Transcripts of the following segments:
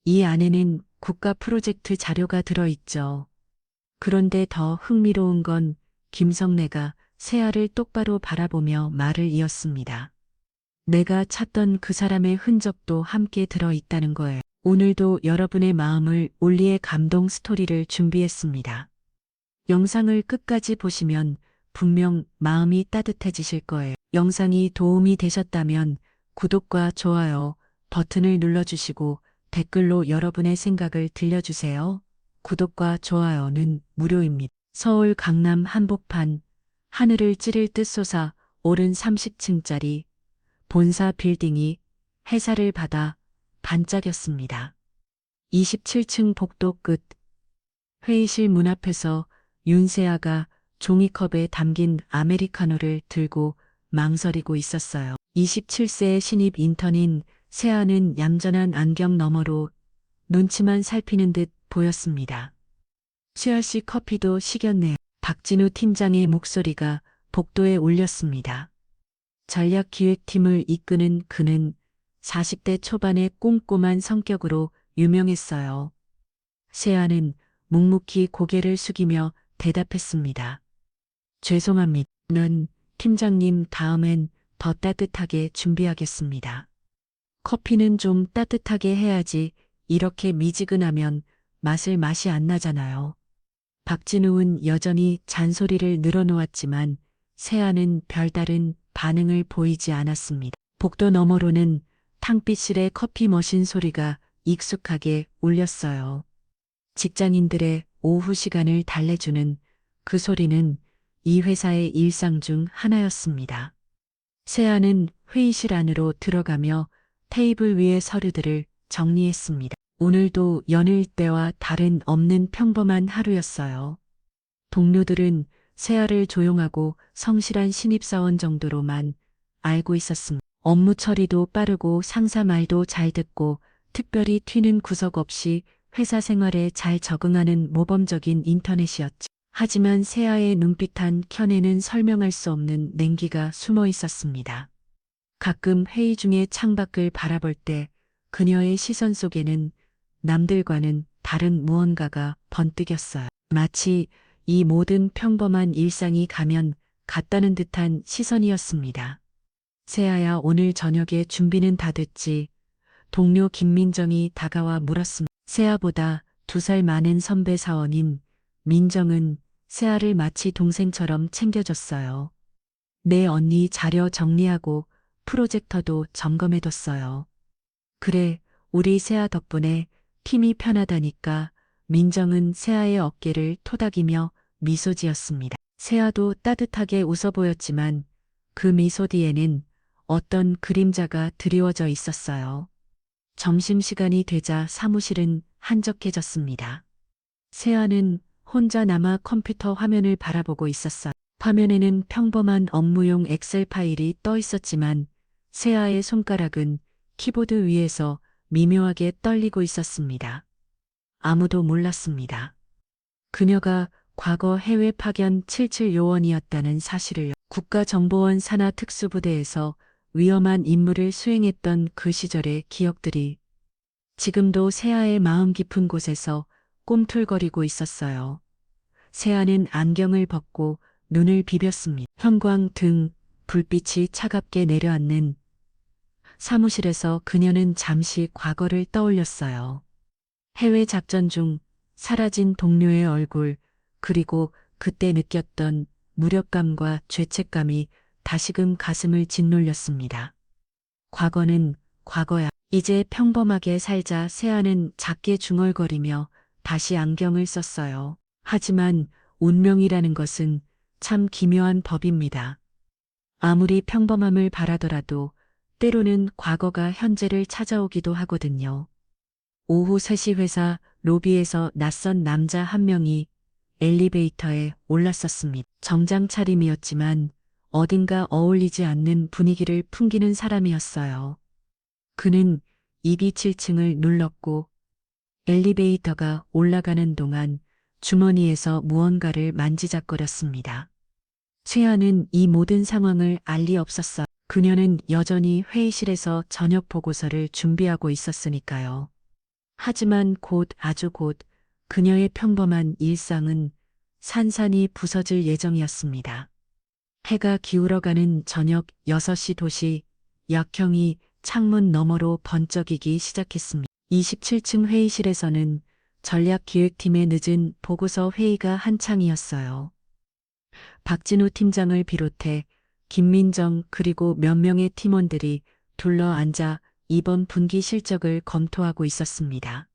이 안에는 국가 프로젝트 자료가 들어있죠. 그런데 더 흥미로운 건 김성래가 세아를 똑바로 바라보며 말을 이었습니다. 내가 찾던 그 사람의 흔적도 함께 들어있다는 거예요. 오늘도 여러분의 마음을 올리의 감동 스토리를 준비했습니다. 영상을 끝까지 보시면 분명 마음이 따뜻해지실 거예요. 영상이 도움이 되셨다면 구독과 좋아요 버튼을 눌러주시고 댓글로 여러분의 생각을 들려주세요. 구독과 좋아요는 무료입니다. 서울 강남 한복판 하늘을 찌를 듯 솟아 오른 30층짜리 본사 빌딩이 해살을 받아 반짝였습니다. 27층 복도 끝 회의실 문 앞에서 윤세아가 종이컵에 담긴 아메리카노를 들고 망설이고 있었어요. 27세의 신입 인턴인 세아는 얌전한 안경 너머로 눈치만 살피는 듯 보였습니다. 세아 씨 커피도 식였네요. 박진우 팀장의 목소리가 복도에 울렸습니다. 전략기획팀을 이끄는 그는 40대 초반의 꼼꼼한 성격으로 유명했어요. 세아는 묵묵히 고개를 숙이며 대답했습니다. 죄송합니다. 는 팀장님 다음엔 더 따뜻하게 준비하겠습니다. 커피는 좀 따뜻하게 해야지 이렇게 미지근하면 맛이 안 나잖아요. 박진우는 여전히 잔소리를 늘어놓았지만 세아는 별다른 반응을 보이지 않았습니다. 복도 너머로는 탕비실의 커피 머신 소리가 익숙하게 울렸어요. 직장인들의 오후 시간을 달래주는 그 소리는 이 회사의 일상 중 하나였습니다. 세아는 회의실 안으로 들어가며 테이블 위의 서류들을 정리했습니다. 오늘도 여느 때와 다른 없는 평범한 하루였어요. 동료들은 세아를 조용하고 성실한 신입사원 정도로만 알고 있었습니다. 업무 처리도 빠르고 상사 말도 잘 듣고 특별히 튀는 구석 없이 회사 생활에 잘 적응하는 모범적인 인터넷이었죠. 하지만 세아의 눈빛 한 켠에는 설명할 수 없는 냉기가 숨어 있었습니다. 가끔 회의 중에 창밖을 바라볼 때 그녀의 시선 속에는 남들과는 다른 무언가가 번뜩였어요. 마치 이 모든 평범한 일상이 가면 같다는 듯한 시선이었습니다. 세아야, 오늘 저녁에 준비는 다 됐지? 동료 김민정이 다가와 물었습니다. 세아보다 2살 많은 선배 사원인 민정은 세아를 마치 동생처럼 챙겨줬어요. 내 언니 자료 정리하고 프로젝터도 점검해뒀어요. 그래, 우리 세아 덕분에 팀이 편하다니까. 민정은 세아의 어깨를 토닥이며 미소 지었습니다. 세아도 따뜻하게 웃어 보였지만 그 미소 뒤에는 어떤 그림자가 드리워져 있었어요. 점심시간이 되자 사무실은 한적해졌습니다. 세아는 혼자 남아 컴퓨터 화면을 바라보고 있었어요. 화면에는 평범한 업무용 엑셀 파일이 떠 있었지만 세아의 손가락은 키보드 위에서 미묘하게 떨리고 있었습니다. 아무도 몰랐습니다. 그녀가 과거 해외 파견 77 요원이었다는 사실을. 국가정보원 산하 특수부대에서 위험한 임무를 수행했던 그 시절의 기억들이 지금도 세아의 마음 깊은 곳에서 꿈틀거리고 있었어요. 세아는 안경을 벗고 눈을 비볐습니다. 형광 등 불빛이 차갑게 내려앉는 사무실에서 그녀는 잠시 과거를 떠올렸어요. 해외 작전 중 사라진 동료의 얼굴, 그리고 그때 느꼈던 무력감과 죄책감이 다시금 가슴을 짓눌렸습니다. 과거는 과거야. 이제 평범하게 살자. 세아는 작게 중얼거리며 다시 안경을 썼어요. 하지만 운명이라는 것은 참 기묘한 법입니다. 아무리 평범함을 바라더라도 때로는 과거가 현재를 찾아오기도 하거든요. 오후 3시 회사 로비에서 낯선 남자 한 명이 엘리베이터에 올랐었습니다. 정장 차림이었지만 어딘가 어울리지 않는 분위기를 풍기는 사람이었어요. 그는 227층을 눌렀고 엘리베이터가 올라가는 동안 주머니에서 무언가를 만지작거렸습니다. 세아는 이 모든 상황을 알 리 없었어요. 그녀는 여전히 회의실에서 저녁 보고서를 준비하고 있었으니까요. 하지만 아주 곧 그녀의 평범한 일상은 산산이 부서질 예정이었습니다. 해가 기울어가는 저녁 6시 도시 약형이 창문 너머로 번쩍이기 시작했습니다. 27층 회의실에서는 전략기획팀의 늦은 보고서 회의가 한창이었어요. 박진우 팀장을 비롯해 김민정 그리고 몇 명의 팀원들이 둘러앉아 이번 분기 실적을 검토하고 있었습니다.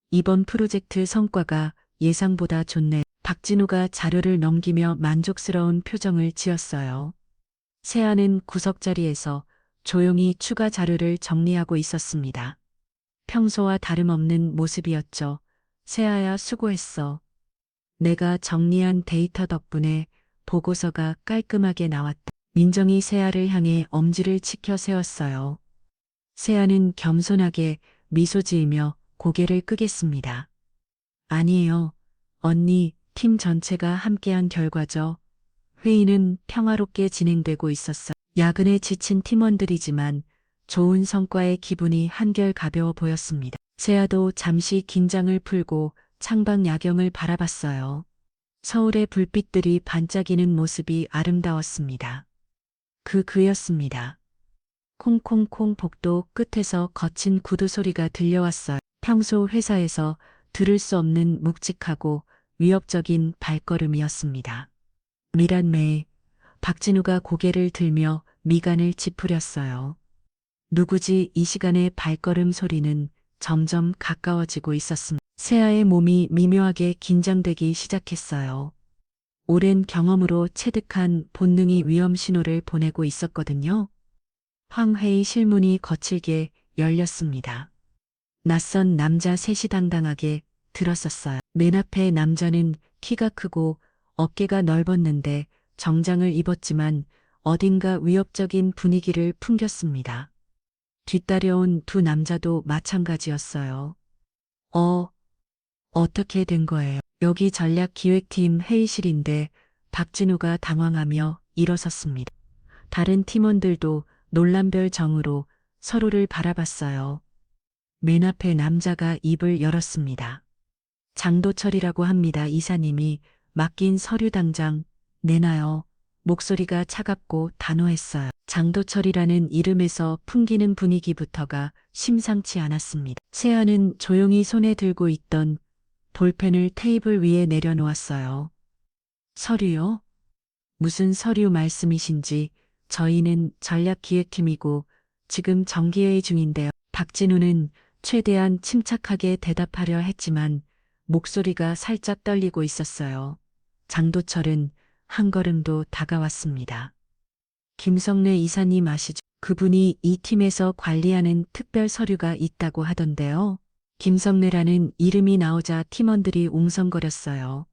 이번 프로젝트 성과가 예상보다 좋네. 박진우가 자료를 넘기며 만족스러운 표정을 지었어요. 세아는 구석자리에서 조용히 추가 자료를 정리하고 있었습니다. 평소와 다름없는 모습이었죠. 세아야, 수고했어. 내가 정리한 데이터 덕분에 보고서가 깔끔하게 나왔다. 민정이 세아를 향해 엄지를 치켜 세웠어요. 세아는 겸손하게 미소 지으며 고개를 끄겠습니다. 아니에요. 언니, 팀 전체가 함께한 결과죠. 회의는 평화롭게 진행되고 있었어요. 야근에 지친 팀원들이지만 좋은 성과의 기분이 한결 가벼워 보였습니다. 세아도 잠시 긴장을 풀고 창밖 야경을 바라봤어요. 서울의 불빛들이 반짝이는 모습이 아름다웠습니다. 그였습니다. 콩콩콩 복도 끝에서 거친 구두 소리가 들려왔어요. 평소 회사에서 들을 수 없는 묵직하고 위협적인 발걸음이었습니다. 미란매에 박진우가 고개를 들며 미간을 찌푸렸어요. 누구지? 이 시간의 발걸음 소리는 점점 가까워지고 있었습니다. 세아의 몸이 미묘하게 긴장되기 시작했어요. 오랜 경험으로 체득한 본능이 위험 신호를 보내고 있었거든요. 황회의 실문이 거칠게 열렸습니다. 낯선 남자 셋이 당당하게 들었었어요. 맨 앞에 남자는 키가 크고 어깨가 넓었는데 정장을 입었지만 어딘가 위협적인 분위기를 풍겼습니다. 뒤따려온 두 남자도 마찬가지였어요. 어떻게 된 거예요? 여기 전략기획팀 회의실인데 박진우가 당황하며 일어섰습니다. 다른 팀원들도 놀란별 정으로 서로를 바라봤어요. 맨 앞에 남자가 입을 열었습니다. 장도철이라고 합니다. 이사님이 맡긴 서류 당장 내놔요. 목소리가 차갑고 단호했어요. 장도철이라는 이름에서 풍기는 분위기부터가 심상치 않았습니다. 세아는 조용히 손에 들고 있던 볼펜을 테이블 위에 내려놓았어요. 서류요? 무슨 서류 말씀이신지. 저희는 전략기획팀이고 지금 정기회의 중인데요. 박진우는 최대한 침착하게 대답하려 했지만 목소리가 살짝 떨리고 있었어요. 장도철은 한 걸음도 다가왔습니다. 김성래 이사님 아시죠? 그분이 이 팀에서 관리하는 특별 서류가 있다고 하던데요. 김성래라는 이름이 나오자 팀원들이 웅성거렸어요.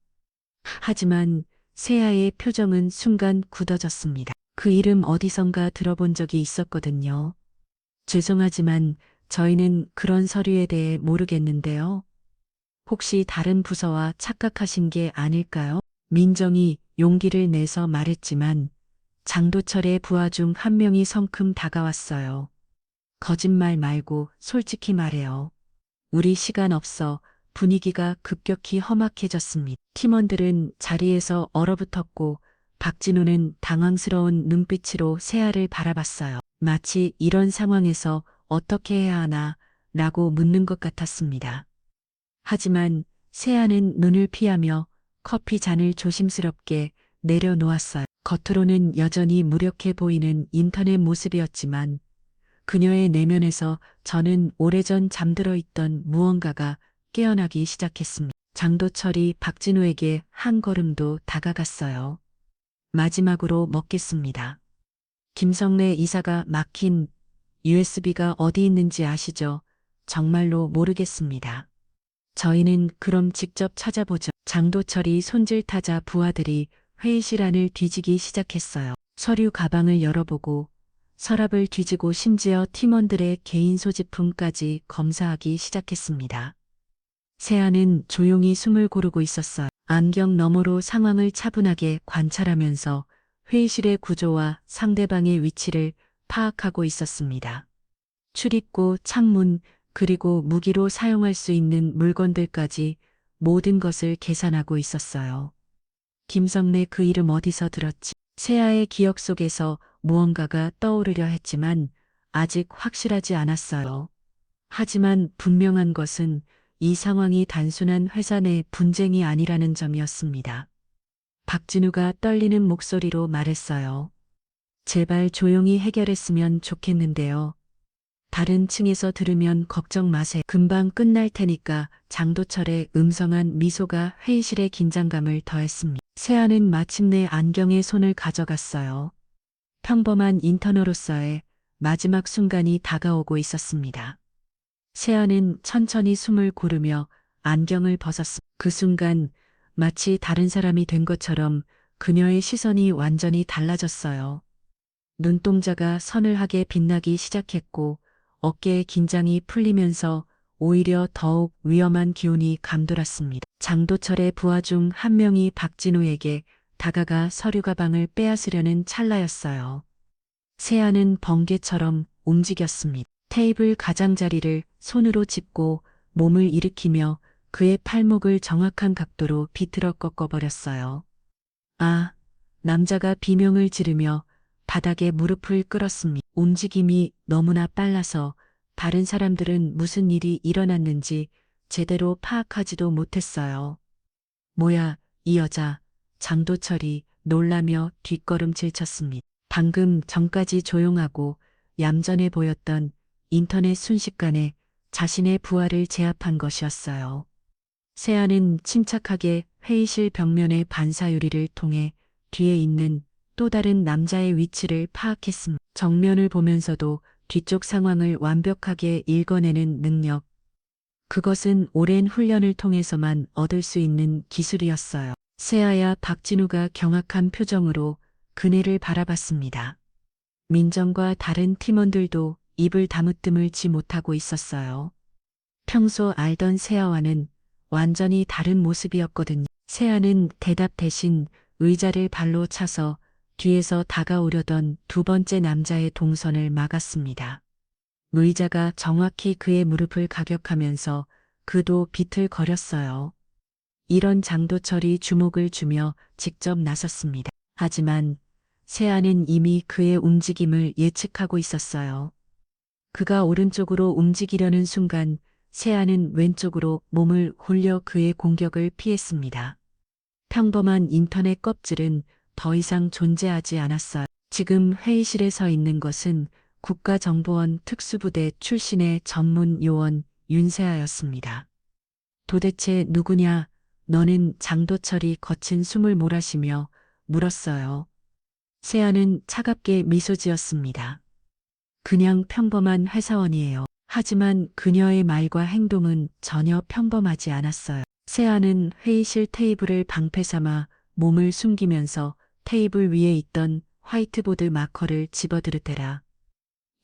하지만 세아의 표정은 순간 굳어졌습니다. 그 이름 어디선가 들어본 적이 있었거든요. 죄송하지만 저희는 그런 서류에 대해 모르겠는데요. 혹시 다른 부서와 착각하신 게 아닐까요? 민정이 용기를 내서 말했지만 장도철의 부하 중 한 명이 성큼 다가왔어요. 거짓말 말고 솔직히 말해요. 우리 시간 없어. 분위기가 급격히 험악해졌습니다. 팀원들은 자리에서 얼어붙었고 박진우는 당황스러운 눈빛으로 세아를 바라봤어요. 마치 이런 상황에서 어떻게 해야 하나 라고 묻는 것 같았습니다. 하지만 세아는 눈을 피하며 커피 잔을 조심스럽게 내려놓았어요. 겉으로는 여전히 무력해 보이는 인턴의 모습이었지만 그녀의 내면에서 저는 오래전 잠들어 있던 무언가가 깨어나기 시작했습니다. 장도철이 박진우에게 한 걸음도 다가갔어요. 마지막으로 먹겠습니다. 김성래 이사가 막힌 USB가 어디 있는지 아시죠? 정말로 모르겠습니다. 저희는 그럼 직접 찾아보죠. 장도철이 손질타자 부하들이 회의실 안을 뒤지기 시작했어요. 서류 가방을 열어보고 서랍을 뒤지고 심지어 팀원들의 개인 소지품까지 검사하기 시작했습니다. 세아는 조용히 숨을 고르고 있었어요. 안경 너머로 상황을 차분하게 관찰하면서 회의실의 구조와 상대방의 위치를 파악하고 있었습니다. 출입구, 창문, 그리고 무기로 사용할 수 있는 물건들까지 모든 것을 계산하고 있었어요. 김성래 그 이름 어디서 들었지? 세아의 기억 속에서 무언가가 떠오르려 했지만 아직 확실하지 않았어요. 하지만 분명한 것은 이 상황이 단순한 회사 내 분쟁이 아니라는 점이었습니다. 박진우가 떨리는 목소리로 말했어요. 제발 조용히 해결했으면 좋겠는데요. 다른 층에서 들으면 걱정 마세요. 금방 끝날 테니까. 장도철의 음성한 미소가 회의실의 긴장감을 더했습니다. 세아는 마침내 안경에 손을 가져갔어요. 평범한 인턴으로서의 마지막 순간이 다가오고 있었습니다. 세아는 천천히 숨을 고르며 안경을 벗었습니다. 그 순간 마치 다른 사람이 된 것처럼 그녀의 시선이 완전히 달라졌어요. 눈동자가 서늘하게 빛나기 시작했고 어깨의 긴장이 풀리면서 오히려 더욱 위험한 기운이 감돌았습니다. 장도철의 부하 중 한 명이 박진우에게 다가가 서류 가방을 빼앗으려는 찰나였어요. 세아는 번개처럼 움직였습니다. 테이블 가장자리를 손으로 짚고 몸을 일으키며 그의 팔목을 정확한 각도로 비틀어 꺾어버렸어요. 아, 남자가 비명을 지르며 바닥에 무릎을 꿇었습니다. 움직임이 너무나 빨라서 다른 사람들은 무슨 일이 일어났는지 제대로 파악하지도 못했어요. 뭐야, 이 여자. 장도철이 놀라며 뒷걸음질 쳤습니다. 방금 전까지 조용하고 얌전해 보였던 인터넷 순식간에 자신의 부하를 제압한 것이었어요. 세아는 침착하게 회의실 벽면의 반사유리를 통해 뒤에 있는 또 다른 남자의 위치를 파악했습니다. 정면을 보면서도 뒤쪽 상황을 완벽하게 읽어내는 능력. 그것은 오랜 훈련을 통해서만 얻을 수 있는 기술이었어요. 세아야. 박진우가 경악한 표정으로 그네를 바라봤습니다. 민정과 다른 팀원들도 입을 다무뜨물지 못하고 있었어요. 평소 알던 세아와는 완전히 다른 모습이었거든요. 세아는 대답 대신 의자를 발로 차서 뒤에서 다가오려던 두 번째 남자의 동선을 막았습니다. 의자가 정확히 그의 무릎을 가격하면서 그도 비틀거렸어요. 이런 장도철이 주목을 주며 직접 나섰습니다. 하지만 세아는 이미 그의 움직임을 예측하고 있었어요. 그가 오른쪽으로 움직이려는 순간 세아는 왼쪽으로 몸을 굴려 그의 공격을 피했습니다. 평범한 인터넷 껍질은 더 이상 존재하지 않았어요. 지금 회의실에 서 있는 것은 국가정보원 특수부대 출신의 전문 요원 윤세아였습니다. 도대체 누구냐? 너는? 장도철이 거친 숨을 몰아쉬며 물었어요. 세아는 차갑게 미소 지었습니다. 그냥 평범한 회사원이에요. 하지만 그녀의 말과 행동은 전혀 평범하지 않았어요. 세아는 회의실 테이블을 방패 삼아 몸을 숨기면서 테이블 위에 있던 화이트보드 마커를 집어들으대라.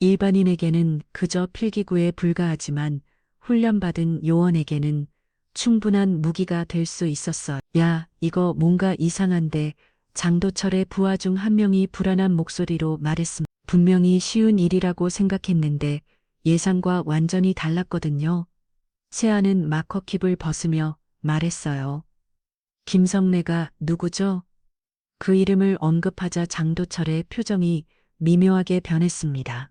일반인에게는 그저 필기구에 불과하지만 훈련받은 요원에게는 충분한 무기가 될 수 있었어. 야, 이거 뭔가 이상한데. 장도철의 부하 중 한 명이 불안한 목소리로 말했습니다. 분명히 쉬운 일이라고 생각했는데 예상과 완전히 달랐거든요. 세아는 마커킵을 벗으며 말했어요. 김성래가 누구죠? 그 이름을 언급하자 장도철의 표정이 미묘하게 변했습니다.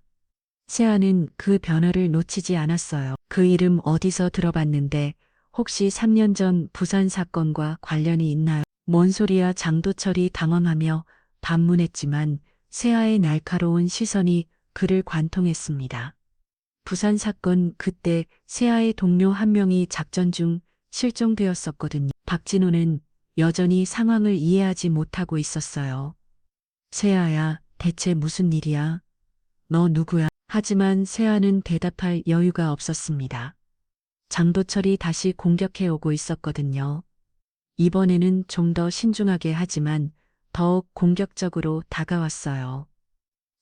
세아는 그 변화를 놓치지 않았어요. 그 이름 어디서 들어봤는데 혹시 3년 전 부산 사건과 관련이 있나요? 뭔 소리야? 장도철이 당황하며 반문했지만 세아의 날카로운 시선이 그를 관통했습니다. 부산 사건, 그때 세아의 동료 한 명이 작전 중 실종되었었거든요. 박진우는 여전히 상황을 이해하지 못하고 있었어요. 세아야, 대체 무슨 일이야? 너 누구야? 하지만 세아는 대답할 여유가 없었습니다. 장도철이 다시 공격해 오고 있었거든요. 이번에는 좀 더 신중하게 하지만 더욱 공격적으로 다가왔어요.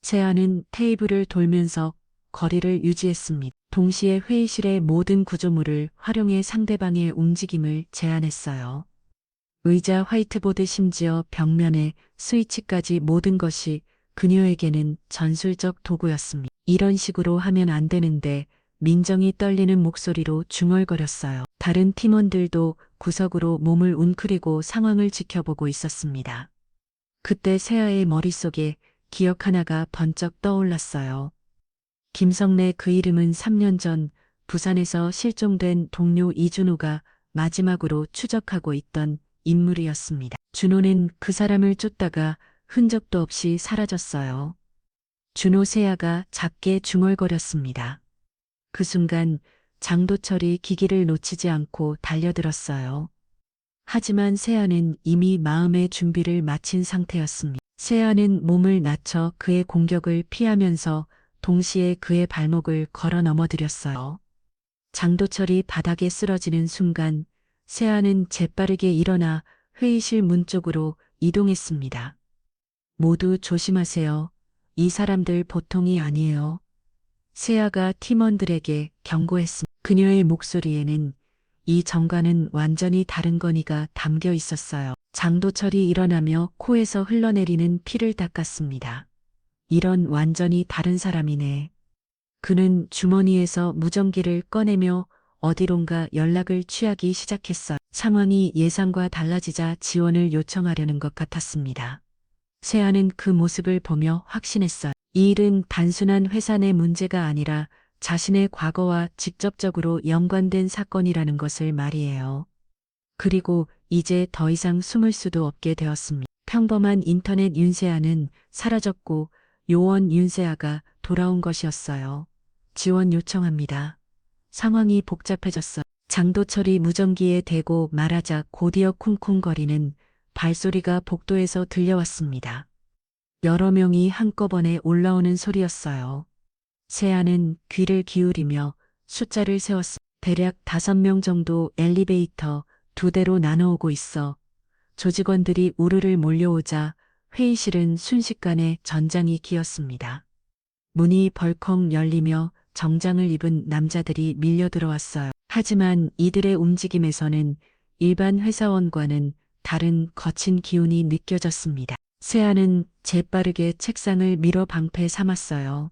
세아는 테이블을 돌면서 거리를 유지했습니다. 동시에 회의실의 모든 구조물을 활용해 상대방의 움직임을 제한했어요. 의자, 화이트보드, 심지어 벽면에 스위치까지 모든 것이 그녀에게는 전술적 도구였습니다. 이런 식으로 하면 안 되는데 민정이 떨리는 목소리로 중얼거렸어요. 다른 팀원들도 구석으로 몸을 웅크리고 상황을 지켜보고 있었습니다. 그때 세아의 머릿속에 기억 하나가 번쩍 떠올랐어요. 김성래 그 이름은 3년 전 부산에서 실종된 동료 이준호가 마지막으로 추적하고 있던 인물이었습니다. 준호는 그 사람을 쫓다가 흔적도 없이 사라졌어요. 준호 세아가 작게 중얼거렸습니다. 그 순간 장도철이 기기를 놓치지 않고 달려들었어요. 하지만 세아는 이미 마음의 준비를 마친 상태였습니다. 세아는 몸을 낮춰 그의 공격을 피하면서 동시에 그의 발목을 걸어 넘어뜨렸어요. 장도철이 바닥에 쓰러지는 순간 세아는 재빠르게 일어나 회의실 문 쪽으로 이동했습니다. 모두 조심하세요. 이 사람들 보통이 아니에요. 세아가 팀원들에게 경고했습니다. 그녀의 목소리에는 이 정과는 완전히 다른 거니가 담겨 있었어요. 장도철이 일어나며 코에서 흘러내리는 피를 닦았습니다. 이런 완전히 다른 사람이네. 그는 주머니에서 무전기를 꺼내며 어디론가 연락을 취하기 시작했어요. 상황이 예상과 달라지자 지원을 요청하려는 것 같았습니다. 세아는 그 모습을 보며 확신했어요. 이 일은 단순한 회사 내 문제가 아니라 자신의 과거와 직접적으로 연관된 사건이라는 것을 말이에요. 그리고 이제 더 이상 숨을 수도 없게 되었습니다. 평범한 인터넷 윤세아는 사라졌고 요원 윤세아가 돌아온 것이었어요. 지원 요청합니다. 상황이 복잡해졌어요. 장도철이 무전기에 대고 말하자 곧이어 쿵쿵거리는 발소리가 복도에서 들려왔습니다. 여러 명이 한꺼번에 올라오는 소리였어요. 세아는 귀를 기울이며 숫자를 세웠습니다. 대략 5명 정도 엘리베이터 2대로 나눠오고 있어 조직원들이 우르르 몰려오자 회의실은 순식간에 전장이 기었습니다. 문이 벌컥 열리며 정장을 입은 남자들이 밀려 들어왔어요. 하지만 이들의 움직임에서는 일반 회사원과는 다른 거친 기운이 느껴졌습니다. 세아는 재빠르게 책상을 밀어 방패 삼았어요.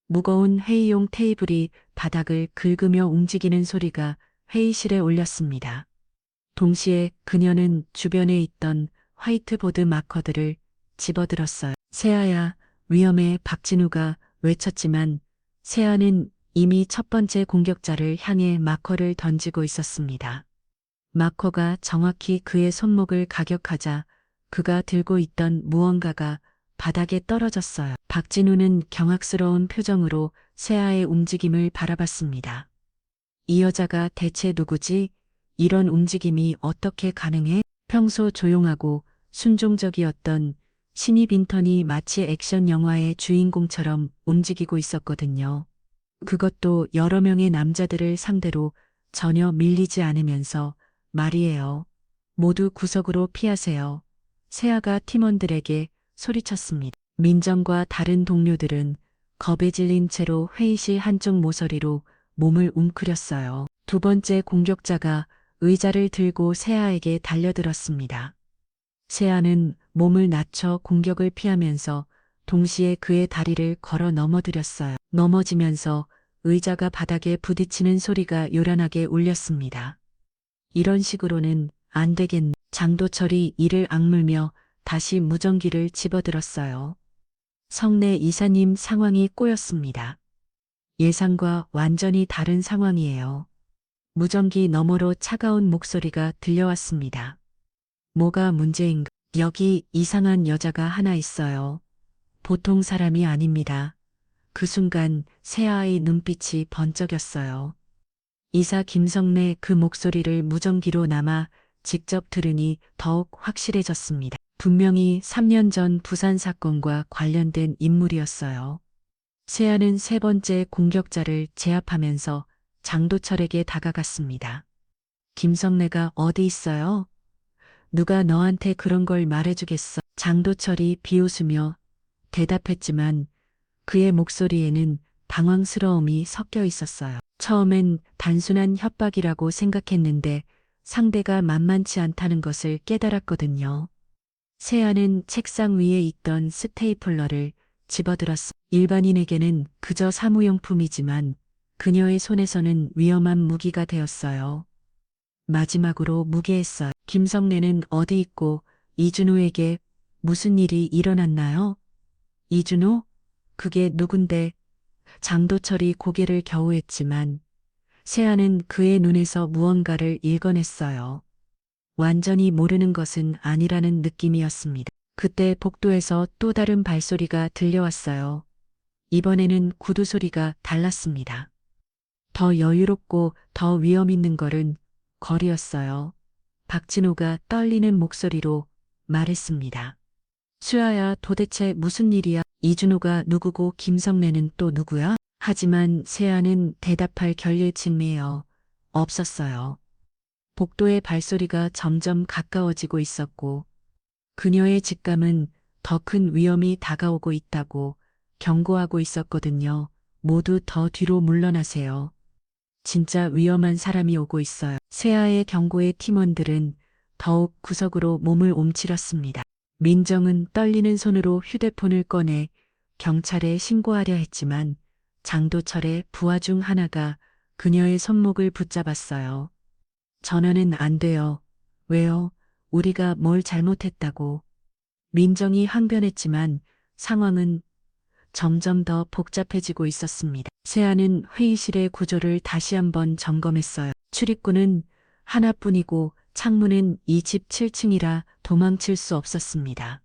무거운 회의용 테이블이 바닥을 긁으며 움직이는 소리가 회의실에 울렸습니다. 동시에 그녀는 주변에 있던 화이트보드 마커들을 집어들었어요. 세아야, 위험해. 박진우가 외쳤지만 세아는 이미 첫 번째 공격자를 향해 마커를 던지고 있었습니다. 마커가 정확히 그의 손목을 가격하자 그가 들고 있던 무언가가 바닥에 떨어졌어요. 박진우는 경악스러운 표정으로 세아의 움직임을 바라봤습니다. 이 여자가 대체 누구지? 이런 움직임이 어떻게 가능해? 평소 조용하고 순종적이었던 신입 인턴이 마치 액션 영화의 주인공처럼 움직이고 있었거든요. 그것도 여러 명의 남자들을 상대로 전혀 밀리지 않으면서 말이에요. 모두 구석으로 피하세요. 세아가 팀원들에게 소리쳤습니다. 민정과 다른 동료들은 겁에 질린 채로 회의실 한쪽 모서리로 몸을 웅크렸어요. 두 번째 공격자가 의자를 들고 세아에게 달려들었습니다. 세아는 몸을 낮춰 공격을 피하면서 동시에 그의 다리를 걸어 넘어뜨렸어요. 넘어지면서 의자가 바닥에 부딪히는 소리가 요란하게 울렸습니다. 이런 식으로는 안 되겠네. 장도철이 이를 악물며 다시 무전기를 집어들었어요. 성내 이사님 상황이 꼬였습니다. 예상과 완전히 다른 상황이에요. 무전기 너머로 차가운 목소리가 들려왔습니다. 뭐가 문제인가? 여기 이상한 여자가 하나 있어요. 보통 사람이 아닙니다. 그 순간 세아의 눈빛이 번쩍였어요. 이사 김성래 그 목소리를 무전기로 남아 직접 들으니 더욱 확실해졌습니다. 분명히 3년 전 부산 사건과 관련된 인물이었어요. 세아는 세 번째 공격자를 제압하면서 장도철에게 다가갔습니다. 김성래가 어디 있어요? 누가 너한테 그런 걸 말해주겠어? 장도철이 비웃으며 대답했지만 그의 목소리에는 당황스러움이 섞여 있었어요. 처음엔 단순한 협박이라고 생각했는데 상대가 만만치 않다는 것을 깨달았거든요. 세아는 책상 위에 있던 스테이플러를 집어들었어. 일반인에게는 그저 사무용품이지만 그녀의 손에서는 위험한 무기가 되었어요. 마지막으로 무게했어요. 김성래는 어디 있고 이준호에게 무슨 일이 일어났나요? 이준호? 그게 누군데? 장도철이 고개를 겨우했지만 세아는 그의 눈에서 무언가를 읽어냈어요. 완전히 모르는 것은 아니라는 느낌이었습니다. 그때 복도에서 또 다른 발소리가 들려왔어요. 이번에는 구두 소리가 달랐습니다. 더 여유롭고 더 위험 있는 걸은 거리였어요. 박진호가 떨리는 목소리로 말했습니다. 수아야, 도대체 무슨 일이야? 이준호가 누구고 김성래는 또 누구야? 하지만 세아는 대답할 결일쯤이에요. 없었어요. 복도의 발소리가 점점 가까워지고 있었고 그녀의 직감은 더 큰 위험이 다가오고 있다고 경고하고 있었거든요. 모두 더 뒤로 물러나세요. 진짜 위험한 사람이 오고 있어요. 세아의 경고에 팀원들은 더욱 구석으로 몸을 움츠렸습니다. 민정은 떨리는 손으로 휴대폰을 꺼내 경찰에 신고하려 했지만 장도철의 부하 중 하나가 그녀의 손목을 붙잡았어요. 전화는 안 돼요. 왜요? 우리가 뭘 잘못했다고. 민정이 항변했지만 상황은 점점 더 복잡해지고 있었습니다. 세아는 회의실의 구조를 다시 한번 점검했어요. 출입구는 하나뿐이고 창문은 이 집 7층이라 도망칠 수 없었습니다.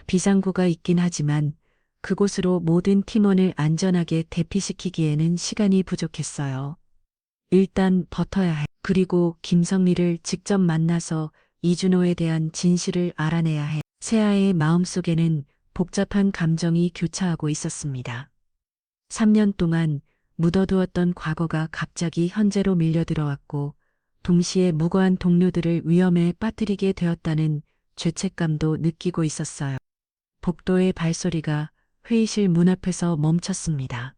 비상구가 있긴 하지만 그곳으로 모든 팀원을 안전하게 대피시키기에는 시간이 부족했어요. 일단 버텨야 해. 그리고 김성미를 직접 만나서 이준호에 대한 진실을 알아내야 해. 세아의 마음속에는 복잡한 감정이 교차하고 있었습니다. 3년 동안 묻어두었던 과거가 갑자기 현재로 밀려들어왔고 동시에 무고한 동료들을 위험에 빠뜨리게 되었다는 죄책감도 느끼고 있었어요. 복도의 발소리가 회의실 문 앞에서 멈췄습니다.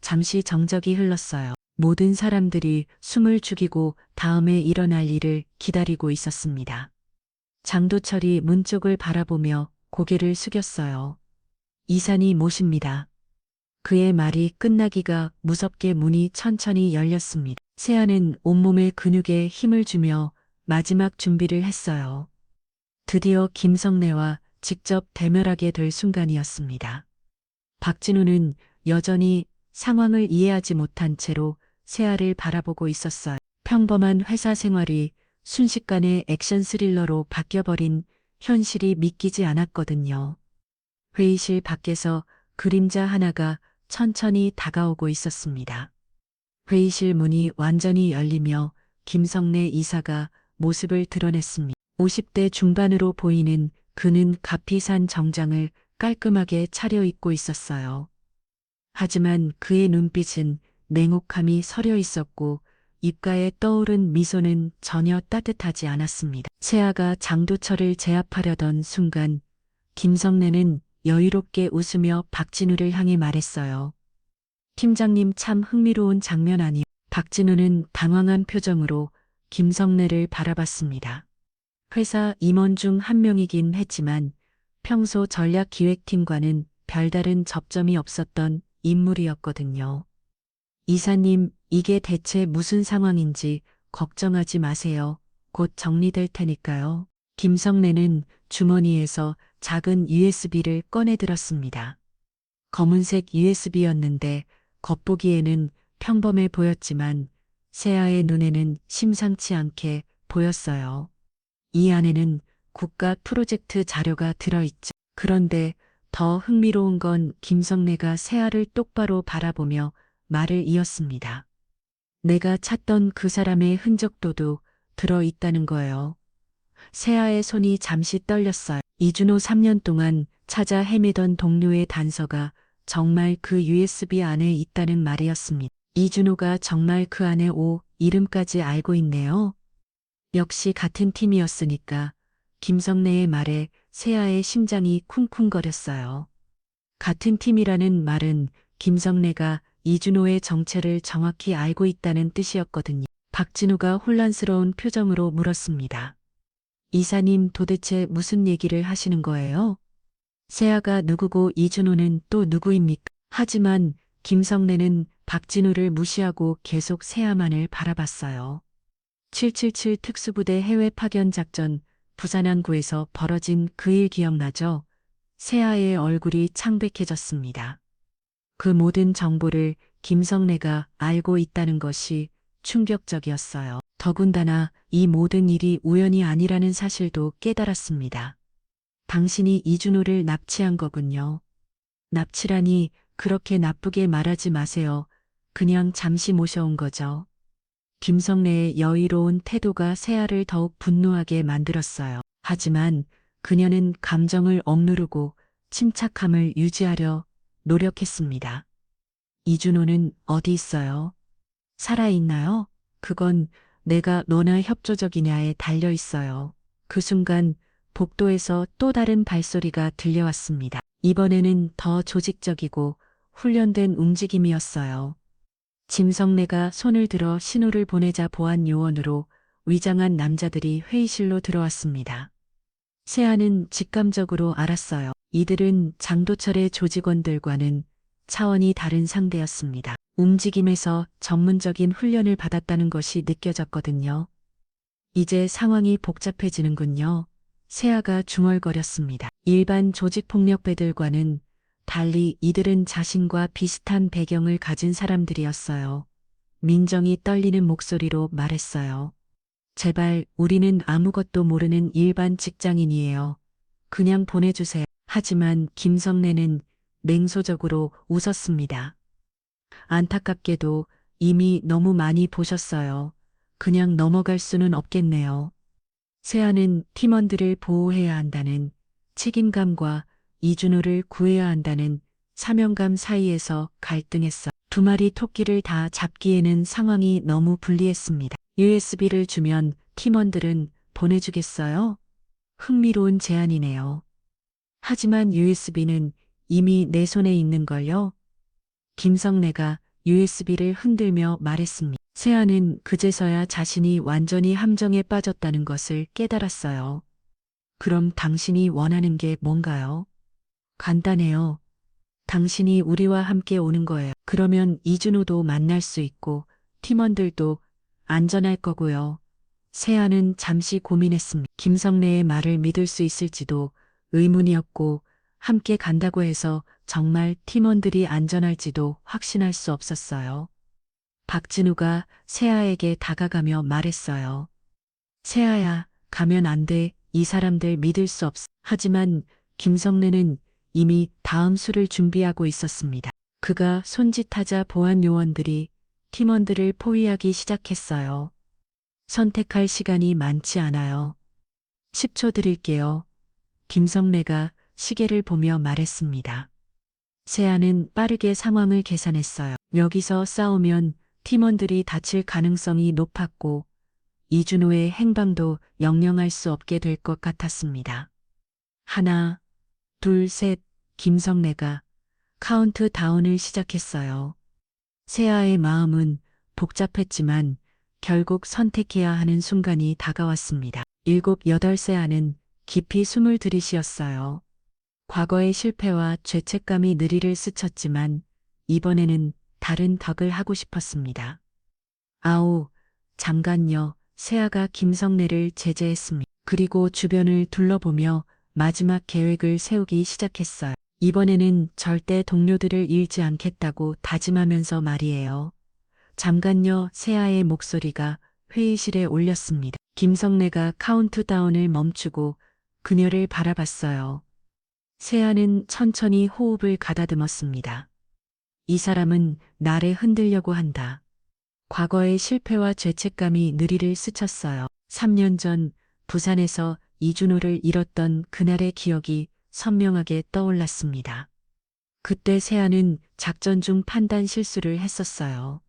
잠시 정적이 흘렀어요. 모든 사람들이 숨을 죽이고 다음에 일어날 일을 기다리고 있었습니다. 장도철이 문 쪽을 바라보며 고개를 숙였어요. 이산이 모십니다. 그의 말이 끝나기가 무섭게 문이 천천히 열렸습니다. 세아는 온몸의 근육에 힘을 주며 마지막 준비를 했어요. 드디어 김성래와 직접 대면하게 될 순간이었습니다. 박진우는 여전히 상황을 이해하지 못한 채로 세아를 바라보고 있었어요. 평범한 회사 생활이 순식간에 액션 스릴러로 바뀌어버린 현실이 믿기지 않았거든요. 회의실 밖에서 그림자 하나가 천천히 다가오고 있었습니다. 회의실 문이 완전히 열리며 김성래 이사가 모습을 드러냈습니다. 50대 중반으로 보이는 그는 값비싼 정장을 깔끔하게 차려입고 있었어요. 하지만 그의 눈빛은 냉혹함이 서려 있었고 입가에 떠오른 미소는 전혀 따뜻하지 않았습니다. 세아가 장도철을 제압하려던 순간 김성래는 여유롭게 웃으며 박진우를 향해 말했어요. 팀장님 참 흥미로운 장면 아니요. 박진우는 당황한 표정으로 김성래를 바라봤습니다. 회사 임원 중 한 명이긴 했지만 평소 전략기획팀과는 별다른 접점이 없었던 인물이었거든요. 이사님, 이게 대체 무슨 상황인지 걱정하지 마세요. 곧 정리될 테니까요. 김성래는 주머니에서 작은 USB를 꺼내 들었습니다. 검은색 USB였는데 겉보기에는 평범해 보였지만 세아의 눈에는 심상치 않게 보였어요. 이 안에는 국가 프로젝트 자료가 들어있죠. 그런데 더 흥미로운 건 김성래가 세아를 똑바로 바라보며 말을 이었습니다. 내가 찾던 그 사람의 흔적도도 들어있다는 거예요. 세아의 손이 잠시 떨렸어요. 이준호 3년 동안 찾아 헤매던 동료의 단서가 정말 그 USB 안에 있다는 말이었습니다. 이준호가 정말 그 안에 이름까지 알고 있네요. 역시 같은 팀이었으니까 김성래의 말에 세아의 심장이 쿵쿵거렸어요. 같은 팀이라는 말은 김성래가 이준호의 정체를 정확히 알고 있다는 뜻이었거든요. 박진우가 혼란스러운 표정으로 물었습니다. 이사님 도대체 무슨 얘기를 하시는 거예요? 세아가 누구고 이준호는 또 누구입니까? 하지만 김성래는 박진우를 무시하고 계속 세아만을 바라봤어요. 777 특수부대 해외 파견 작전 부산항구에서 벌어진 그 일 기억나죠? 세아의 얼굴이 창백해졌습니다. 그 모든 정보를 김성래가 알고 있다는 것이 충격적이었어요. 더군다나 이 모든 일이 우연이 아니라는 사실도 깨달았습니다. 당신이 이준호를 납치한 거군요. 납치라니 그렇게 나쁘게 말하지 마세요. 그냥 잠시 모셔온 거죠. 김성래의 여유로운 태도가 세아를 더욱 분노하게 만들었어요. 하지만 그녀는 감정을 억누르고 침착함을 유지하려 노력했습니다. 이준호는 어디 있어요? 살아있나요? 그건 내가 너나 협조적이냐에 달려 있어요. 그 순간 복도에서 또 다른 발소리가 들려왔습니다. 이번에는 더 조직적이고 훈련된 움직임이었어요. 김성래가 손을 들어 신호를 보내자 보안 요원으로 위장한 남자들이 회의실로 들어왔습니다. 세아는 직감적으로 알았어요. 이들은 장도철의 조직원들과는 차원이 다른 상대였습니다. 움직임에서 전문적인 훈련을 받았다는 것이 느껴졌거든요. 이제 상황이 복잡해지는군요. 세아가 중얼거렸습니다. 일반 조직폭력배들과는 달리 이들은 자신과 비슷한 배경을 가진 사람들이었어요. 민정이 떨리는 목소리로 말했어요. 제발 우리는 아무것도 모르는 일반 직장인이에요. 그냥 보내주세요. 하지만 김성래는 냉소적으로 웃었습니다. 안타깝게도 이미 너무 많이 보셨어요. 그냥 넘어갈 수는 없겠네요. 세아는 팀원들을 보호해야 한다는 책임감과 이준호를 구해야 한다는 사명감 사이에서 갈등했어. 두 마리 토끼를 다 잡기에는 상황이 너무 불리했습니다. USB를 주면 팀원들은 보내주겠어요? 흥미로운 제안이네요. 하지만 USB는 이미 내 손에 있는걸요? 김성래가 USB를 흔들며 말했습니다. 세아는 그제서야 자신이 완전히 함정에 빠졌다는 것을 깨달았어요. 그럼 당신이 원하는 게 뭔가요? 간단해요. 당신이 우리와 함께 오는 거예요. 그러면 이준호도 만날 수 있고 팀원들도 안전할 거고요. 세아는 잠시 고민했습니다. 김성래의 말을 믿을 수 있을지도 의문이었고 함께 간다고 해서 정말 팀원들이 안전할지도 확신할 수 없었어요. 박진우가 세아에게 다가가며 말했어요. 세아야, 가면 안 돼. 이 사람들 믿을 수 없어. 하지만 김성래는 이미 다음 수를 준비하고 있었습니다. 그가 손짓하자 보안 요원들이 팀원들을 포위하기 시작했어요. 선택할 시간이 많지 않아요. 10초 드릴게요. 김성래가 시계를 보며 말했습니다. 세아는 빠르게 상황을 계산했어요. 여기서 싸우면 팀원들이 다칠 가능성이 높았고 이준호의 행방도 영영할 수 없게 될 것 같았습니다. 하나, 둘, 셋, 김성래가 카운트다운을 시작했어요. 세아의 마음은 복잡했지만 결국 선택해야 하는 순간이 다가왔습니다. 7, 8세아는 깊이 숨을 들이쉬었어요. 과거의 실패와 죄책감이 뇌리를 스쳤지만 이번에는 다른 덕을 하고 싶었습니다. 아우, 잠깐요. 세아가 김성래를 제재했습니다. 그리고 주변을 둘러보며 마지막 계획을 세우기 시작했어요. 이번에는 절대 동료들을 잃지 않겠다고 다짐하면서 말이에요. 잠깐요. 세아의 목소리가 회의실에 울렸습니다. 김성래가 카운트다운을 멈추고 그녀를 바라봤어요. 세아는 천천히 호흡을 가다듬었습니다. 이 사람은 나를 흔들려고 한다. 과거의 실패와 죄책감이 뇌리를 스쳤어요. 3년 전 부산에서 이준호를 잃었던 그날의 기억이 선명하게 떠올랐습니다. 그때 세아는 작전 중 판단 실수를 했었어요.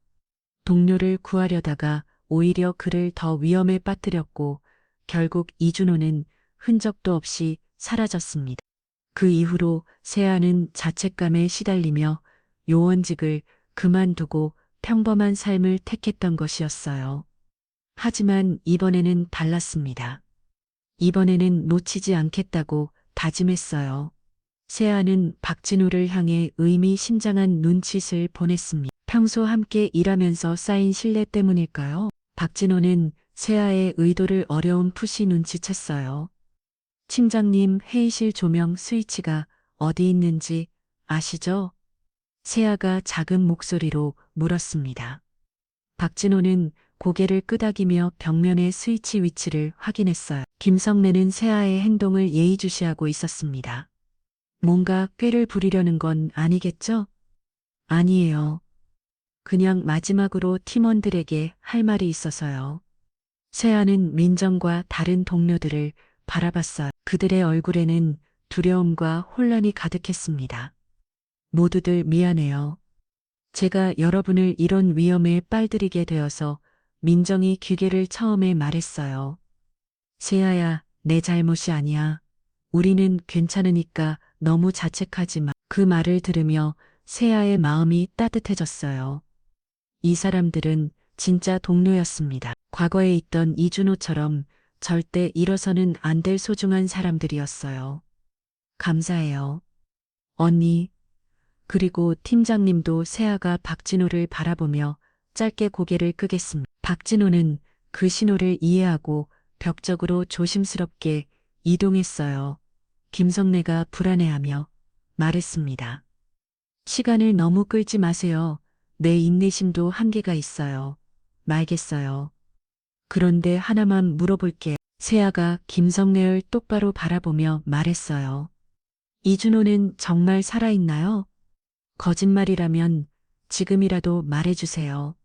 동료를 구하려다가 오히려 그를 더 위험에 빠뜨렸고 결국 이준호는 흔적도 없이 사라졌습니다. 그 이후로 세아는 자책감에 시달리며 요원직을 그만두고 평범한 삶을 택했던 것이었어요. 하지만 이번에는 달랐습니다. 이번에는 놓치지 않겠다고 다짐했어요. 세아는 박진우를 향해 의미심장한 눈짓을 보냈습니다. 평소 함께 일하면서 쌓인 신뢰 때문일까요? 박진호는 세아의 의도를 어려움풋이 눈치챘어요. 팀장님, 회의실 조명 스위치가 어디 있는지 아시죠? 세아가 작은 목소리로 물었습니다. 박진호는 고개를 끄덕이며 벽면의 스위치 위치를 확인했어요. 김성래는 세아의 행동을 예의주시하고 있었습니다. 뭔가 꾀를 부리려는 건 아니겠죠? 아니에요. 그냥 마지막으로 팀원들에게 할 말이 있어서요. 세아는 민정과 다른 동료들을 바라봤어요. 그들의 얼굴에는 두려움과 혼란이 가득했습니다. 모두들 미안해요. 제가 여러분을 이런 위험에 빠뜨리게 되어서 민정이 기계를 처음에 말했어요. 세아야, 내 잘못이 아니야. 우리는 괜찮으니까 너무 자책하지 마. 그 말을 들으며 세아의 마음이 따뜻해졌어요. 이 사람들은 진짜 동료였습니다. 과거에 있던 이준호처럼 절대 잃어서는 안 될 소중한 사람들이었어요. 감사해요. 언니. 그리고 팀장님도 세아가 박진호를 바라보며 짧게 고개를 끄겠습니다. 박진호는 그 신호를 이해하고 벽적으로 조심스럽게 이동했어요. 김성래가 불안해하며 말했습니다. 시간을 너무 끌지 마세요. 내 인내심도 한계가 있어요. 말겠어요. 그런데 하나만 물어볼게. 세아가 김성래를 똑바로 바라보며 말했어요. 이준호는 정말 살아있나요? 거짓말이라면 지금이라도 말해주세요.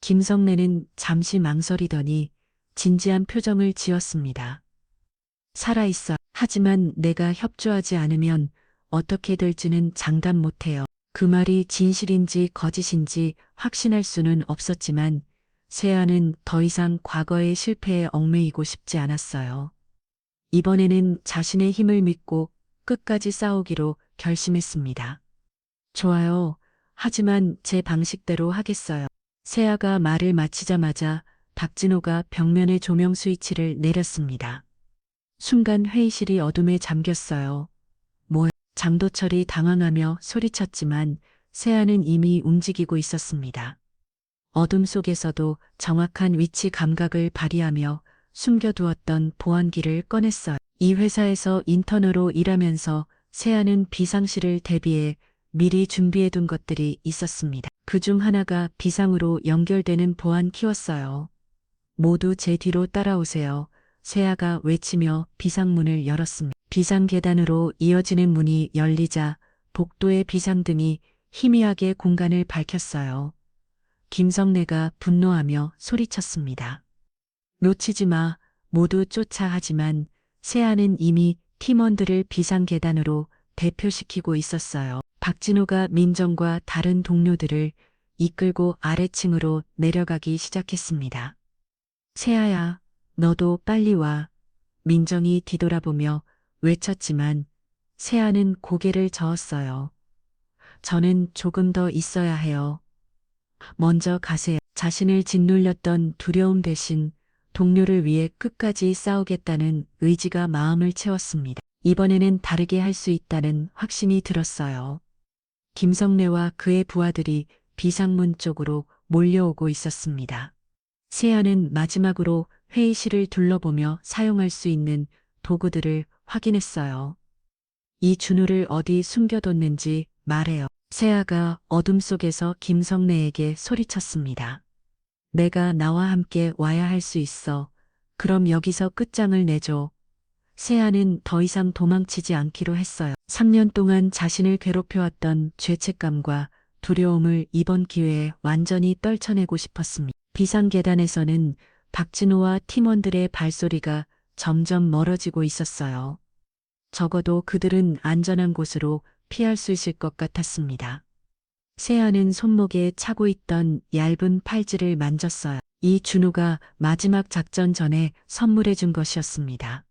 김성래는 잠시 망설이더니 진지한 표정을 지었습니다. 살아있어. 하지만 내가 협조하지 않으면 어떻게 될지는 장담 못해요. 그 말이 진실인지 거짓인지 확신할 수는 없었지만 세아는 더 이상 과거의 실패에 얽매이고 싶지 않았어요. 이번에는 자신의 힘을 믿고 끝까지 싸우기로 결심했습니다. 좋아요. 하지만 제 방식대로 하겠어요. 세아가 말을 마치자마자 박진호가 벽면의 조명 스위치를 내렸습니다. 순간 회의실이 어둠에 잠겼어요. 장도철이 당황하며 소리쳤지만 세아는 이미 움직이고 있었습니다. 어둠 속에서도 정확한 위치 감각을 발휘하며 숨겨두었던 보안기를 꺼냈어요. 이 회사에서 인턴으로 일하면서 세아는 비상시를 대비해 미리 준비해둔 것들이 있었습니다. 그중 하나가 비상으로 연결되는 보안 키였어요. 모두 제 뒤로 따라오세요. 세아가 외치며 비상문을 열었습니다. 비상 계단으로 이어지는 문이 열리자 복도의 비상등이 희미하게 공간을 밝혔어요. 김성래가 분노하며 소리쳤습니다. 놓치지 마. 모두 쫓아. 하지만 세아는 이미 팀원들을 비상 계단으로 대표시키고 있었어요. 박진호가 민정과 다른 동료들을 이끌고 아래층으로 내려가기 시작했습니다. 세아야, 너도 빨리 와. 민정이 뒤돌아보며 외쳤지만 세아는 고개를 저었어요. 저는 조금 더 있어야 해요. 먼저 가세요. 자신을 짓눌렸던 두려움 대신 동료를 위해 끝까지 싸우겠다는 의지가 마음을 채웠습니다. 이번에는 다르게 할 수 있다는 확신이 들었어요. 김성래와 그의 부하들이 비상문 쪽으로 몰려오고 있었습니다. 세아는 마지막으로 회의실을 둘러보며 사용할 수 있는 도구들을 확인했어요. 이 준우를 어디 숨겨뒀는지 말해요. 세아가 어둠 속에서 김성래에게 소리쳤습니다. 내가 나와 함께 와야 할 수 있어. 그럼 여기서 끝장을 내줘. 세아는 더 이상 도망치지 않기로 했어요. 3년 동안 자신을 괴롭혀왔던 죄책감과 두려움을 이번 기회에 완전히 떨쳐내고 싶었습니다. 비상계단에서는 박진호와 팀원들의 발소리가 점점 멀어지고 있었어요. 적어도 그들은 안전한 곳으로 피할 수 있을 것 같았습니다. 세아는 손목에 차고 있던 얇은 팔찌를 만졌어요. 이 준우가 마지막 작전 전에 선물해 준 것이었습니다.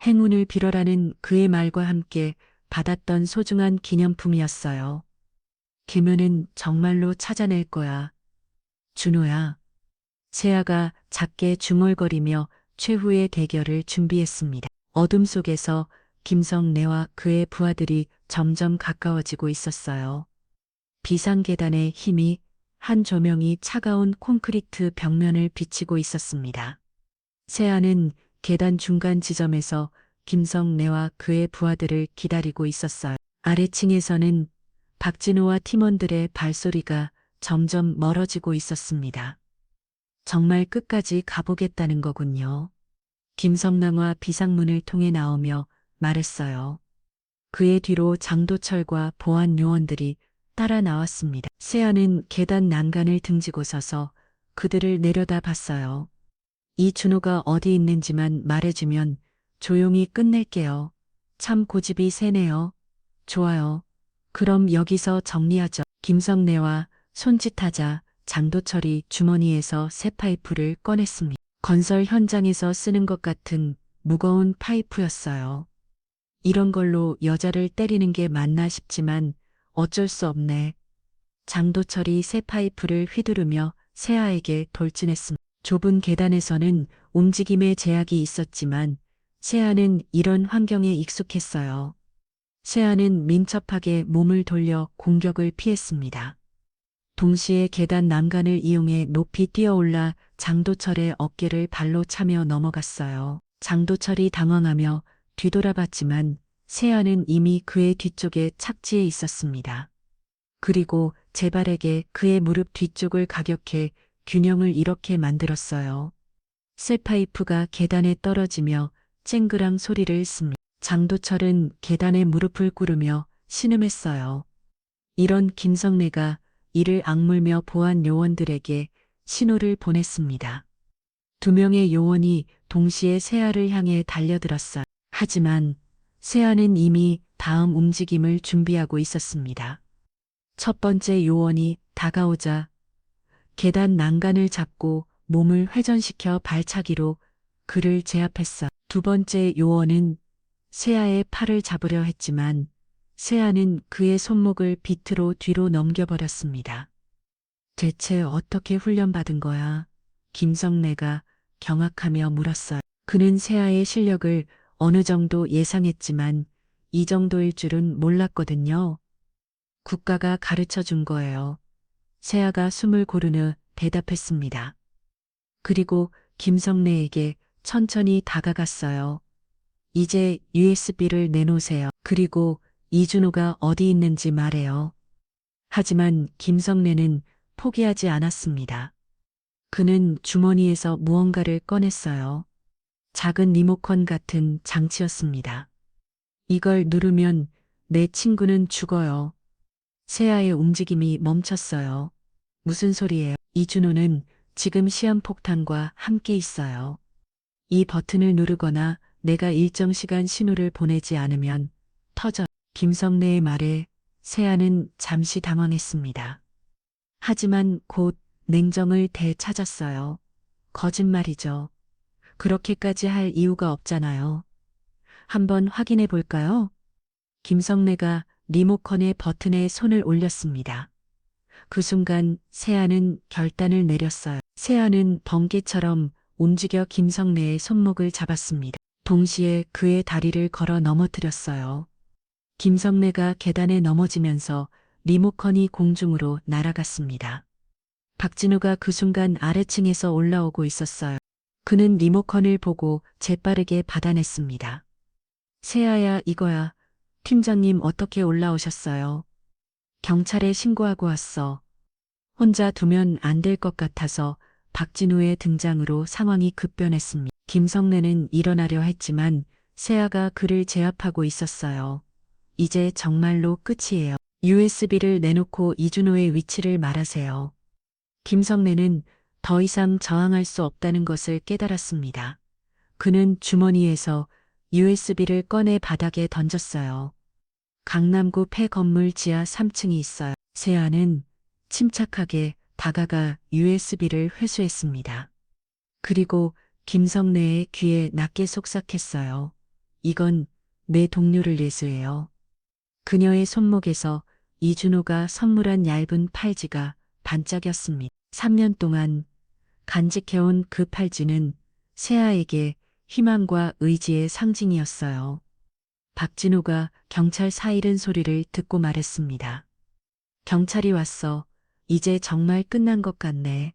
행운을 빌어라는 그의 말과 함께 받았던 소중한 기념품이었어요. 기면은 정말로 찾아낼 거야. 준호야. 세아가 작게 중얼거리며 최후의 대결을 준비했습니다. 어둠 속에서 김성래와 그의 부하들이 점점 가까워지고 있었어요. 비상계단의 힘이 한 조명이 차가운 콘크리트 벽면을 비치고 있었습니다. 세아는 계단 중간 지점에서 김성래와 그의 부하들을 기다리고 있었어요. 아래층에서는 박진호와 팀원들의 발소리가 점점 멀어지고 있었습니다. 정말 끝까지 가보겠다는 거군요. 김성남과 비상문을 통해 나오며 말했어요. 그의 뒤로 장도철과 보안 요원들이 따라 나왔습니다. 세아는 계단 난간을 등지고 서서 그들을 내려다 봤어요. 이준호가 어디 있는지만 말해주면 조용히 끝낼게요. 참 고집이 세네요. 좋아요. 그럼 여기서 정리하죠. 김성래와 손짓하자 장도철이 주머니에서 새 파이프를 꺼냈습니다. 건설 현장에서 쓰는 것 같은 무거운 파이프였어요. 이런 걸로 여자를 때리는 게 맞나 싶지만 어쩔 수 없네. 장도철이 새 파이프를 휘두르며 세아에게 돌진했습니다. 좁은 계단에서는 움직임에 제약이 있었지만 세아는 이런 환경에 익숙했어요. 세아는 민첩하게 몸을 돌려 공격을 피했습니다. 동시에 계단 난간을 이용해 높이 뛰어올라 장도철의 어깨를 발로 차며 넘어갔어요. 장도철이 당황하며 뒤돌아봤지만 세아는 이미 그의 뒤쪽에 착지해 있었습니다. 그리고 재발에게 그의 무릎 뒤쪽을 가격해 균형을 잃게 만들었어요. 쇠파이프가 계단에 떨어지며 쨍그랑 소리를 했습니다. 장도철은 계단에 무릎을 꿇으며 신음했어요. 이런 김성래가 이를 악물며 보안 요원들에게 신호를 보냈습니다. 두 명의 요원이 동시에 세아를 향해 달려들었어요. 하지만 세아는 이미 다음 움직임을 준비하고 있었습니다. 첫 번째 요원이 다가오자 계단 난간을 잡고 몸을 회전시켜 발차기로 그를 제압했어. 두 번째 요원은 세아의 팔을 잡으려 했지만 세아는 그의 손목을 비트로 뒤로 넘겨버렸습니다. 대체 어떻게 훈련받은 거야? 김성래가 경악하며 물었어요. 그는 세아의 실력을 어느 정도 예상했지만 이 정도일 줄은 몰랐거든요. 국가가 가르쳐 준 거예요. 세아가 숨을 고른 후 대답했습니다. 그리고 김성래에게 천천히 다가갔어요. 이제 USB를 내놓으세요. 그리고 이준호가 어디 있는지 말해요. 하지만 김성래는 포기하지 않았습니다. 그는 주머니에서 무언가를 꺼냈어요. 작은 리모컨 같은 장치였습니다. 이걸 누르면 내 친구는 죽어요. 세아의 움직임이 멈췄어요. 무슨 소리예요? 이준호는 지금 시한폭탄과 함께 있어요. 이 버튼을 누르거나 내가 일정 시간 신호를 보내지 않으면 터져. 김성래의 말에 세아는 잠시 당황했습니다. 하지만 곧 냉정을 되찾았어요. 거짓말이죠. 그렇게까지 할 이유가 없잖아요. 한번 확인해 볼까요? 김성래가 리모컨의 버튼에 손을 올렸습니다. 그 순간 세아는 결단을 내렸어요. 세아는 번개처럼 움직여 김성래의 손목을 잡았습니다. 동시에 그의 다리를 걸어 넘어뜨렸어요. 김성래가 계단에 넘어지면서 리모컨이 공중으로 날아갔습니다. 박진우가 그 순간 아래층에서 올라오고 있었어요. 그는 리모컨을 보고 재빠르게 받아냈습니다. 세아야, 이거야. 팀장님 어떻게 올라오셨어요? 경찰에 신고하고 왔어. 혼자 두면 안 될 것 같아서 박진우의 등장으로 상황이 급변했습니다. 김성래는 일어나려 했지만 세아가 그를 제압하고 있었어요. 이제 정말로 끝이에요. USB를 내놓고 이준호의 위치를 말하세요. 김성래는 더 이상 저항할 수 없다는 것을 깨달았습니다. 그는 주머니에서 USB를 꺼내 바닥에 던졌어요. 강남구 폐건물 지하 3층이 있어요. 세아는 침착하게 다가가 USB를 회수했습니다. 그리고 김성래의 귀에 낮게 속삭했어요. 이건 내 동료를 예수해요. 그녀의 손목에서 이준호가 선물한 얇은 팔찌가 반짝였습니다. 3년 동안 간직해온 그 팔찌는 세아에게 희망과 의지의 상징이었어요. 박진우가 경찰 사이렌 소리를 듣고 말했습니다. 경찰이 왔어. 이제 정말 끝난 것 같네.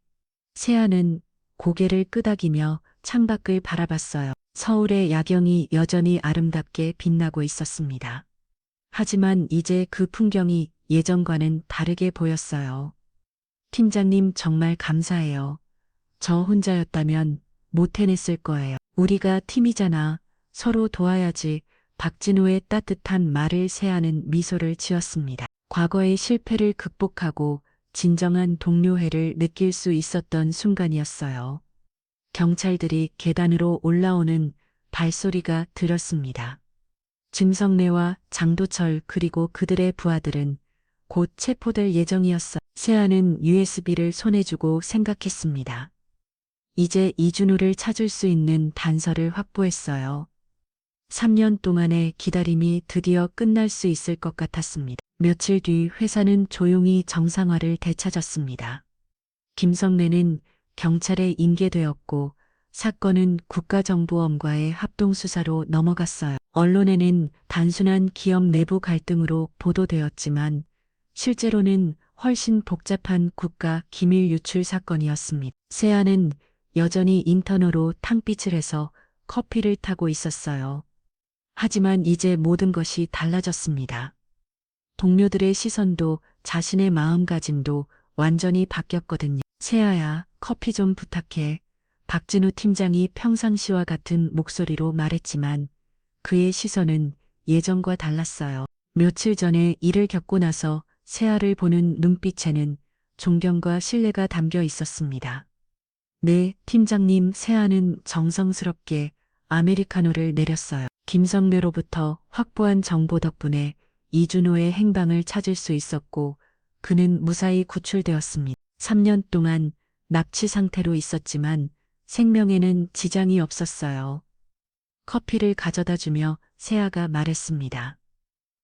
세아는 고개를 끄덕이며 창밖을 바라봤어요. 서울의 야경이 여전히 아름답게 빛나고 있었습니다. 하지만 이제 그 풍경이 예전과는 다르게 보였어요. 팀장님 정말 감사해요. 저 혼자였다면 못 해냈을 거예요. 우리가 팀이잖아. 서로 도와야지. 박진우의 따뜻한 말을 세아는 미소를 지었습니다. 과거의 실패를 극복하고 진정한 동료애를 느낄 수 있었던 순간이었어요. 경찰들이 계단으로 올라오는 발소리가 들렸습니다. 증성래와 장도철 그리고 그들의 부하들은 곧 체포될 예정이었어. 세아는 USB를 손에 쥐고 생각했습니다. 이제 이준우를 찾을 수 있는 단서를 확보했어요. 3년 동안의 기다림이 드디어 끝날 수 있을 것 같았습니다. 며칠 뒤 회사는 조용히 정상화를 되찾았습니다. 김성래는 경찰에 인계되었고 사건은 국가정보원과의 합동수사로 넘어갔어요. 언론에는 단순한 기업 내부 갈등으로 보도되었지만 실제로는 훨씬 복잡한 국가 기밀 유출 사건이었습니다. 세아는 여전히 인터너로 탕빛을 해서 커피를 타고 있었어요. 하지만 이제 모든 것이 달라졌습니다. 동료들의 시선도 자신의 마음가짐도 완전히 바뀌었거든요. 세아야, 커피 좀 부탁해. 박진우 팀장이 평상시와 같은 목소리로 말했지만 그의 시선은 예전과 달랐어요. 며칠 전에 일을 겪고 나서 세아를 보는 눈빛에는 존경과 신뢰가 담겨 있었습니다. 네, 팀장님. 세아는 정성스럽게 아메리카노를 내렸어요. 김성래로부터 확보한 정보 덕분에 이준호의 행방을 찾을 수 있었고 그는 무사히 구출되었습니다. 3년 동안 납치 상태로 있었지만 생명에는 지장이 없었어요. 커피를 가져다 주며 세아가 말했습니다.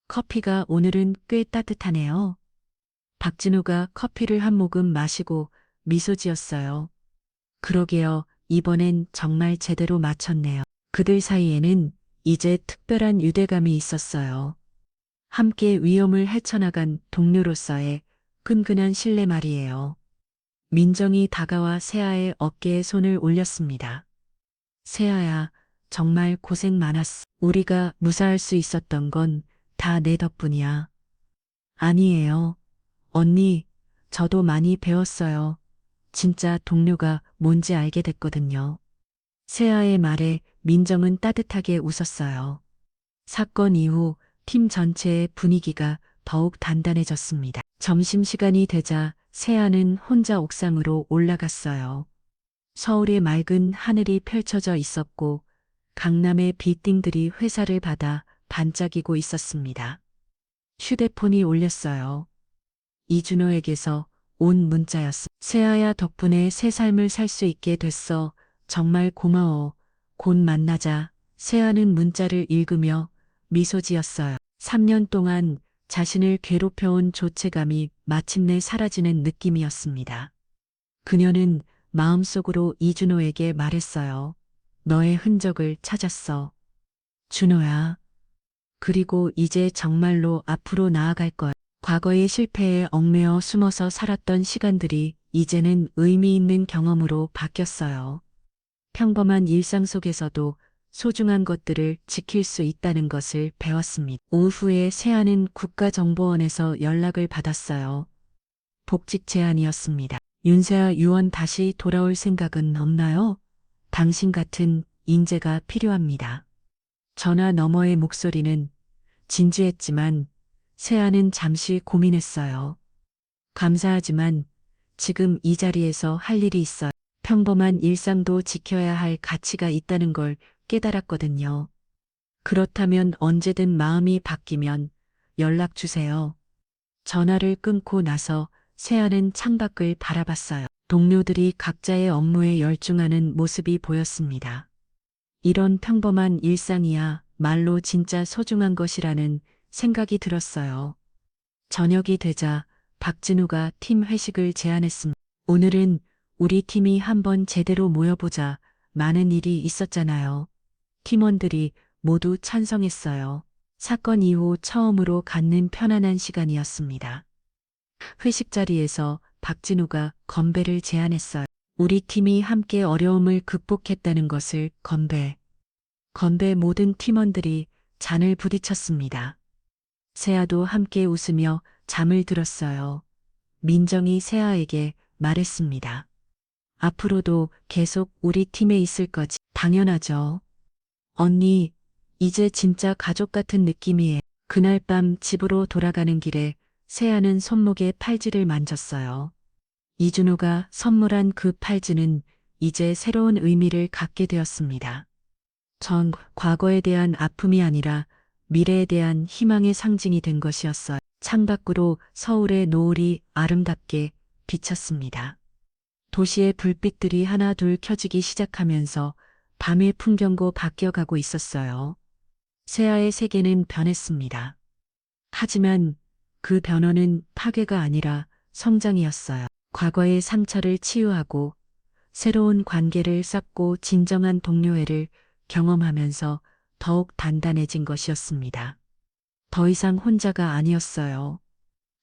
커피가 오늘은 꽤 따뜻하네요. 박진우가 커피를 한 모금 마시고 미소 지었어요. 그러게요. 이번엔 정말 제대로 맞췄네요. 그들 사이에는 이제 특별한 유대감이 있었어요. 함께 위험을 헤쳐나간 동료로서의 끈끈한 신뢰 말이에요. 민정이 다가와 세아의 어깨에 손을 올렸습니다. 세아야, 정말 고생 많았어. 우리가 무사할 수 있었던 건 다 내 덕분이야. 아니에요. 언니, 저도 많이 배웠어요. 진짜 동료가 뭔지 알게 됐거든요. 세아의 말에 민정은 따뜻하게 웃었어요. 사건 이후 팀 전체의 분위기가 더욱 단단해졌습니다. 점심시간이 되자 세아는 혼자 옥상으로 올라갔어요. 서울의 맑은 하늘이 펼쳐져 있었고 강남의 빌딩들이 회사를 받아 반짝이고 있었습니다. 휴대폰이 울렸어요. 이준호에게서 온 문자였습니다. 세아야, 덕분에 새 삶을 살 수 있게 됐어. 정말 고마워. 곧 만나자. 세아는 문자를 읽으며 미소 지었어요. 3년 동안 자신을 괴롭혀온 조체감이 마침내 사라지는 느낌이었습니다. 그녀는 마음속으로 이준호에게 말했어요. 너의 흔적을 찾았어. 준호야. 그리고 이제 정말로 앞으로 나아갈 거야. 과거의 실패에 얽매여 숨어서 살았던 시간들이 이제는 의미 있는 경험으로 바뀌었어요. 평범한 일상 속에서도 소중한 것들을 지킬 수 있다는 것을 배웠습니다. 오후에 세아는 국가정보원에서 연락을 받았어요. 복직 제안이었습니다. 윤세아 유원 다시 돌아올 생각은 없나요? 당신 같은 인재가 필요합니다. 전화 너머의 목소리는 진지했지만 세아는 잠시 고민했어요. 감사하지만 지금 이 자리에서 할 일이 있어요. 평범한 일상도 지켜야 할 가치가 있다는 걸 깨달았거든요. 그렇다면 언제든 마음이 바뀌면 연락 주세요. 전화를 끊고 나서 세아는 창밖을 바라봤어요. 동료들이 각자의 업무에 열중하는 모습이 보였습니다. 이런 평범한 일상이야 말로 진짜 소중한 것이라는 생각이 들었어요. 저녁이 되자 박진우가 팀 회식을 제안했습니다. 오늘은 우리 팀이 한번 제대로 모여보자. 많은 일이 있었잖아요. 팀원들이 모두 찬성했어요. 사건 이후 처음으로 갖는 편안한 시간이었습니다. 회식 자리에서 박진우가 건배를 제안했어요. 우리 팀이 함께 어려움을 극복했다는 것을 건배. 건배 모든 팀원들이 잔을 부딪혔습니다. 세아도 함께 웃으며 잠을 들었어요. 민정이 세아에게 말했습니다. 앞으로도 계속 우리 팀에 있을 거지. 당연하죠. 언니, 이제 진짜 가족 같은 느낌이에요. 그날 밤 집으로 돌아가는 길에 세아는 손목에 팔찌를 만졌어요. 이준호가 선물한 그 팔찌는 이제 새로운 의미를 갖게 되었습니다. 전 과거에 대한 아픔이 아니라 미래에 대한 희망의 상징이 된 것이었어요. 창밖으로 서울의 노을이 아름답게 비쳤습니다. 도시의 불빛들이 하나 둘 켜지기 시작하면서 밤의 풍경도 바뀌어가고 있었어요. 세아의 세계는 변했습니다. 하지만 그 변화는 파괴가 아니라 성장이었어요. 과거의 상처를 치유하고 새로운 관계를 쌓고 진정한 동료애를 경험하면서 더욱 단단해진 것이었습니다. 더 이상 혼자가 아니었어요.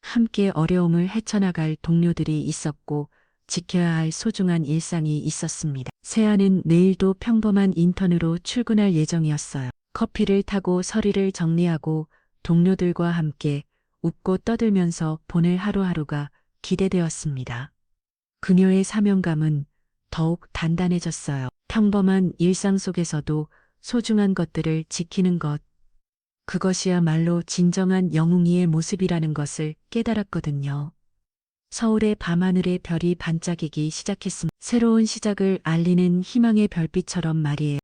함께 어려움을 헤쳐나갈 동료들이 있었고 지켜야 할 소중한 일상이 있었습니다. 세아는 내일도 평범한 인턴으로 출근할 예정이었어요. 커피를 타고 서리를 정리하고 동료들과 함께 웃고 떠들면서 보낼 하루하루가 기대되었습니다. 그녀의 사명감은 더욱 단단해졌어요. 평범한 일상 속에서도 소중한 것들을 지키는 것. 그것이야말로 진정한 영웅이의 모습이라는 것을 깨달았거든요. 서울의 밤하늘에 별이 반짝이기 시작했습니다. 새로운 시작을 알리는 희망의 별빛처럼 말이에요.